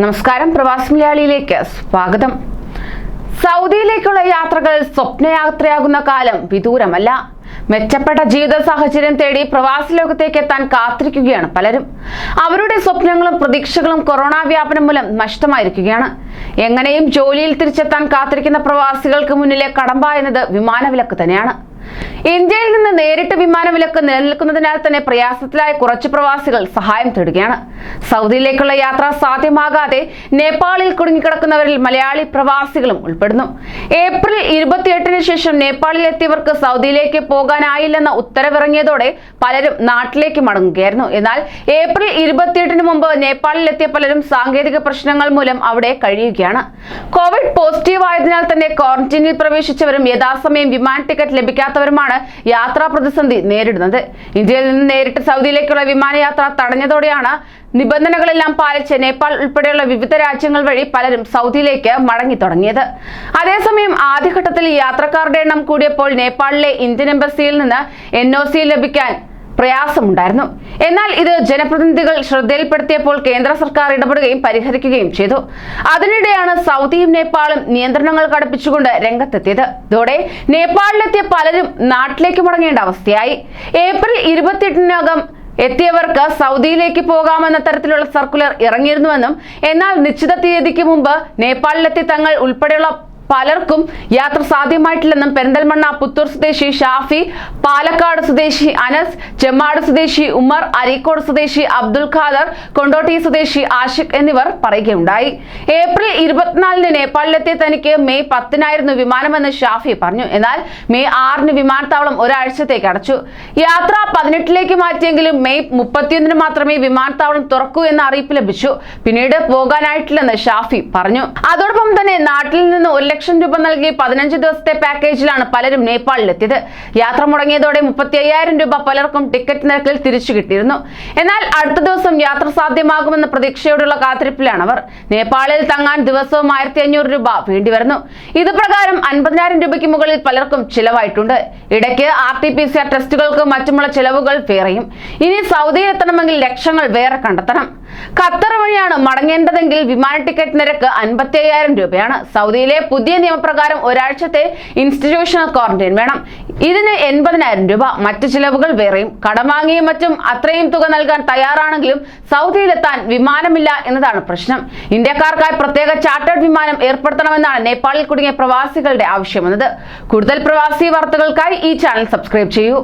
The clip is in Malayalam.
നമസ്കാരം, പ്രവാസി മലയാളിയിലേക്ക് സ്വാഗതം. സൗദിയിലേക്കുള്ള യാത്രകൾ സ്വപ്നയാത്രയാകുന്ന കാലം വിദൂരമല്ല. മെച്ചപ്പെട്ട ജീവിത സാഹചര്യം തേടി പ്രവാസി ലോകത്തേക്ക് എത്താൻ കാത്തിരിക്കുകയാണ് പലരും. അവരുടെ സ്വപ്നങ്ങളും പ്രതീക്ഷകളും കൊറോണ വ്യാപനം മൂലം നഷ്ടമായിരിക്കുകയാണ്. എങ്ങനെയും ജോലിയിൽ തിരിച്ചെത്താൻ കാത്തിരിക്കുന്ന പ്രവാസികൾക്ക് മുന്നിലെ കടമ്പ എന്നത് വിമാനവിലക്ക് തന്നെയാണ്. ഇന്ത്യയിൽ നിന്ന് നേരിട്ട് വിമാനവിലക്ക് നിലനിൽക്കുന്നതിനാൽ തന്നെ പ്രയാസത്തിലായ കുറച്ച് പ്രവാസികൾ സഹായം തേടുകയാണ്. സൗദിയിലേക്കുള്ള യാത്ര സാധ്യമാകാതെ നേപ്പാളിൽ കുടുങ്ങിക്കിടക്കുന്നവരിൽ മലയാളി പ്രവാസികളും ഉൾപ്പെടുന്നു. ഏപ്രിൽ 28-ന് ശേഷം നേപ്പാളിൽ എത്തിയവർക്ക് സൗദിയിലേക്ക് പോകാനായില്ലെന്ന ഉത്തരവിറങ്ങിയതോടെ പലരും നാട്ടിലേക്ക് മടങ്ങുകയായിരുന്നു. എന്നാൽ ഏപ്രിൽ 28-ന് മുമ്പ് നേപ്പാളിൽ എത്തിയ പലരും സാങ്കേതിക പ്രശ്നങ്ങൾ മൂലം അവിടെ കഴിയുകയാണ്. കോവിഡ് പോസിറ്റീവ് ആയതിനാൽ തന്നെ ക്വാറന്റീനിൽ പ്രവേശിച്ചവരും യഥാസമയം വിമാന ടിക്കറ്റ് ലഭിക്കാത്തവരുമാണ് യാത്രാ പ്രതിസന്ധി നേരിടുന്നത്. ഇന്ത്യയിൽ നിന്ന് നേരിട്ട് സൗദിയിലേക്കുള്ള വിമാനയാത്ര തടഞ്ഞതോടെയാണ് നിബന്ധനകളെല്ലാം പാലിച്ച് നേപ്പാൾ ഉൾപ്പെടെയുള്ള വിവിധ രാജ്യങ്ങൾ വഴി പലരും സൗദിയിലേക്ക് മടങ്ങി തുടങ്ങിയത്. അതേസമയം ആദ്യഘട്ടത്തിൽ യാത്രക്കാരുടെ എണ്ണം കൂടിയപ്പോൾ നേപ്പാളിലെ ഇന്ത്യൻ എംബസിയിൽ നിന്ന് NOC ലഭിക്കാൻ പ്രയാസമുണ്ടായിരുന്നു. എന്നാൽ ഇത് ജനപ്രതിനിധികൾ ശ്രദ്ധയിൽപ്പെടുത്തിയപ്പോൾ കേന്ദ്ര സർക്കാർ ഇടപെടുകയും പരിഹരിക്കുകയും ചെയ്തു. അതിനിടെയാണ് സൗദിയും നേപ്പാളും നിയന്ത്രണങ്ങൾ കടുപ്പിച്ചുകൊണ്ട് രംഗത്തെത്തിയത്. ഇതോടെ നേപ്പാളിലെത്തിയ പലരും നാട്ടിലേക്ക് മടങ്ങേണ്ട അവസ്ഥയായി. ഏപ്രിൽ 28-നകം എത്തിയവർക്ക് സൗദിയിലേക്ക് പോകാമെന്ന തരത്തിലുള്ള സർക്കുലർ ഇറങ്ങിയിരുന്നുവെന്നും എന്നാൽ നിശ്ചിത തീയതിക്ക് മുമ്പ് നേപ്പാളിലെത്തി തങ്ങൾ ഉൾപ്പെടെയുള്ള പലർക്കും യാത്ര സാധ്യമായിട്ടില്ലെന്നും പെരിന്തൽമണ്ണ പുത്തൂർ സ്വദേശി ഷാഫി, പാലക്കാട് സ്വദേശി അനസ്, ചെമ്മാട് സ്വദേശി ഉമർ, അരീക്കോട് സ്വദേശി അബ്ദുൽ ഖാദർ, കൊണ്ടോട്ടി സ്വദേശി ആഷിഖ് എന്നിവർ പറയുകയുണ്ടായി. ഏപ്രിൽ 24-ന് നേപ്പാളിലെത്തിയ തനിക്ക് മെയ് 10-നായിരുന്നു വിമാനമെന്ന് ഷാഫി പറഞ്ഞു. എന്നാൽ മെയ് 6-ന് വിമാനത്താവളം ഒരാഴ്ചത്തേക്ക് അടച്ചു. യാത്ര 18-ലേക്ക് മാറ്റിയെങ്കിലും മെയ് 31-ന് മാത്രമേ വിമാനത്താവളം തുറക്കൂ എന്ന അറിയിപ്പ് ലഭിച്ചു. പിന്നീട് പോകാനായിട്ടില്ലെന്ന് ഷാഫി പറഞ്ഞു. അതോടൊപ്പം തന്നെ നാട്ടിൽ നിന്ന് 1 ലക്ഷം രൂപ നൽകി 15 ദിവസത്തെ പാക്കേജിലാണ് പലരും നേപ്പാളിലെത്തിയത്. യാത്ര മുടങ്ങിയതോടെ 35,000 രൂപ പലർക്കും ടിക്കറ്റ് നിരക്കിൽ തിരിച്ചു കിട്ടിയിരുന്നു. എന്നാൽ അടുത്ത ദിവസം യാത്ര സാധ്യമാകുമെന്ന പ്രതീക്ഷയോടുള്ള കാത്തിരിപ്പിലാണ് അവർ. നേപ്പാളിൽ തങ്ങാൻ ദിവസവും 1,500 രൂപ വേണ്ടിവരുന്നു. ഇത് പ്രകാരം 50,000 രൂപയ്ക്ക് മുകളിൽ പലർക്കും ചിലവായിട്ടുണ്ട്. ഇടയ്ക്ക് RT-PCR ടെസ്റ്റുകൾക്ക് മറ്റുമുള്ള ചിലവുകൾ വേറെയും. ഇനി സൗദിയിൽ എത്തണമെങ്കിൽ ലക്ഷങ്ങൾ വേറെ കണ്ടെത്തണം. ഖത്തർ വഴിയാണ് മടങ്ങേണ്ടതെങ്കിൽ വിമാന ടിക്കറ്റ് നിരക്ക് 55,000 രൂപയാണ്. സൗദിയിലെ പുതിയ നിയമപ്രകാരം ഒരാഴ്ചത്തെ ഇൻസ്റ്റിറ്റ്യൂഷണൽ ക്വാറന്റൈൻ വേണം. ഇതിന് 80,000 രൂപ. മറ്റു ചിലവുകൾ വേറെയും. കടം വാങ്ങിയും മറ്റും അത്രയും തുക നൽകാൻ തയ്യാറാണെങ്കിലും സൗദിയിലെത്താൻ വിമാനമില്ല എന്നതാണ് പ്രശ്നം. ഇന്ത്യക്കാർക്കായി പ്രത്യേക ചാർട്ടേഡ് വിമാനം ഏർപ്പെടുത്തണമെന്നാണ് നേപ്പാളിൽ കുടുങ്ങിയ പ്രവാസികളുടെ ആവശ്യമെന്നത്. കൂടുതൽ പ്രവാസി വാർത്തകൾക്കായി ഈ ചാനൽ സബ്സ്ക്രൈബ് ചെയ്യൂ.